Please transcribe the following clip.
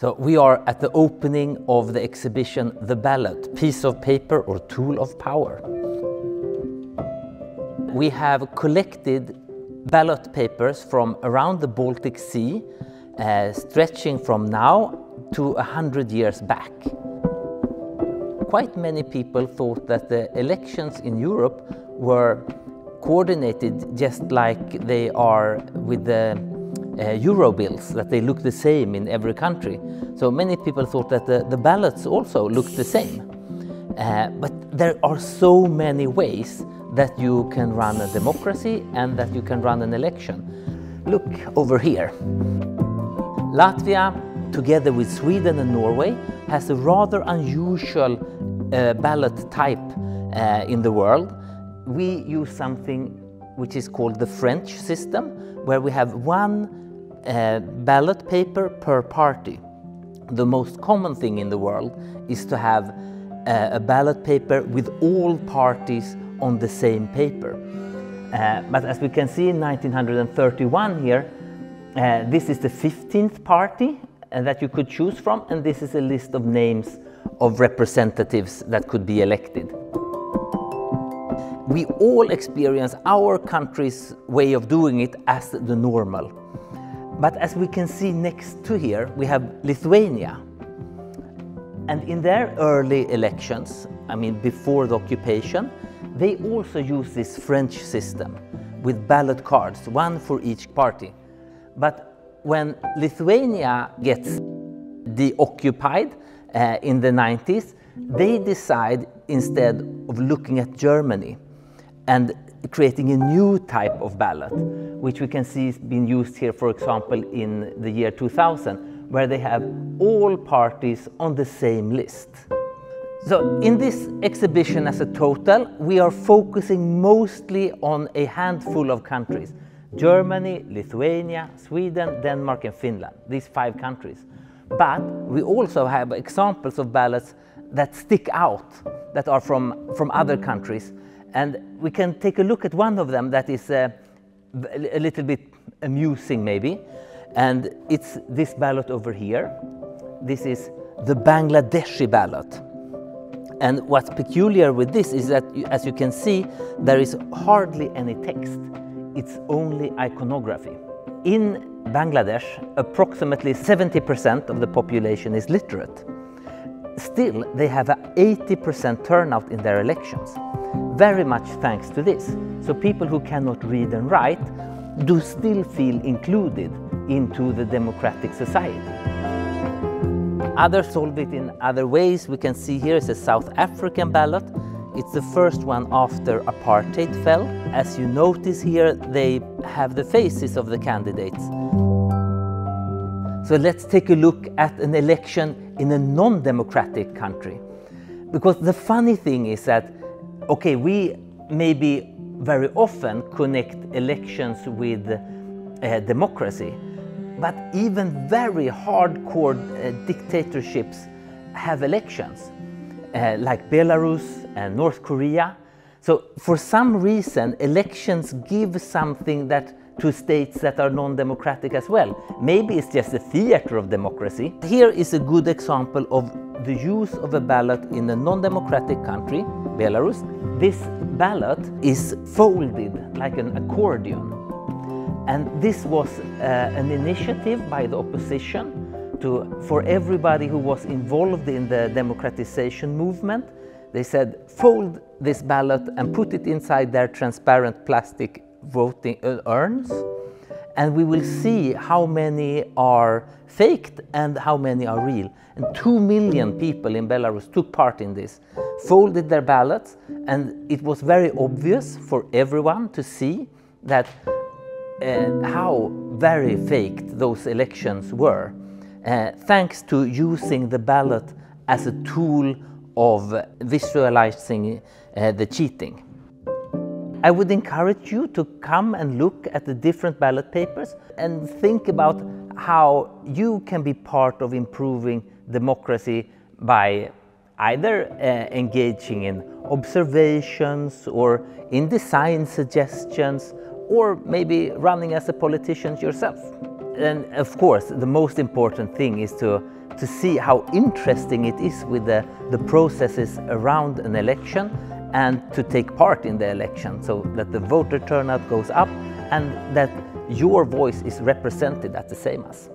So we are at the opening of the exhibition The Ballot, Piece of Paper or Tool of Power. We have collected ballot papers from around the Baltic Sea, stretching from now to 100 years back. Quite many people thought that the elections in Europe were coordinated just like they are with the euro bills, that they look the same in every country. So many people thought that the ballots also looked the same. But there are so many ways that you can run a democracy and that you can run an election. Look over here. Latvia, together with Sweden and Norway, has a rather unusual ballot type in the world. We use something which is called the French system, where we have one ballot paper per party. The most common thing in the world is to have a ballot paper with all parties on the same paper. But as we can see in 1931 here, this is the 15th party that you could choose from, and this is a list of names of representatives that could be elected. We all experience our country's way of doing it as the normal. But as we can see next to here, we have Lithuania. And in their early elections, I mean before the occupation, they also use this French system with ballot cards, one for each party. But when Lithuania gets deoccupied in the 90s, they decide, instead of looking at Germany and creating a new type of ballot, which we can see is being used here, for example, in the year 2000, where they have all parties on the same list. So in this exhibition as a total, we are focusing mostly on a handful of countries: Germany, Lithuania, Sweden, Denmark and Finland, these 5 countries. But we also have examples of ballots that stick out, that are from other countries. And we can take a look at one of them that is a little bit amusing maybe. And it's this ballot over here. This is the Bangladeshi ballot. And what's peculiar with this is that, as you can see, there is hardly any text. It's only iconography. In Bangladesh, approximately 70% of the population is literate. Still, they have an 80% turnout in their elections. Very much thanks to this. So people who cannot read and write do still feel included into the democratic society. Others solve it in other ways. We can see here is a South African ballot. It's the first one after apartheid fell. As you notice here, they have the faces of the candidates. So let's take a look at an election in a non-democratic country. Because the funny thing is that, okay, we maybe very often connect elections with democracy, but even very hardcore dictatorships have elections, like Belarus and North Korea. So for some reason, elections give something that to states that are non-democratic as well. Maybe it's just a theater of democracy. Here is a good example of the use of a ballot in a non-democratic country, Belarus. This ballot is folded like an accordion. And this was an initiative by the opposition for everybody who was involved in the democratization movement. They said, fold this ballot and put it inside their transparent plastic voting urns, and we will see how many are faked and how many are real. And 2 million people in Belarus took part in this, folded their ballots, and it was very obvious for everyone to see that how very faked those elections were, thanks to using the ballot as a tool of visualizing the cheating. I would encourage you to come and look at the different ballot papers and think about how you can be part of improving democracy by either engaging in observations or in design suggestions, or maybe running as a politician yourself. And of course, the most important thing is to to see how interesting it is with the processes around an election and to take part in the election so that the voter turnout goes up and that your voice is represented at the same as.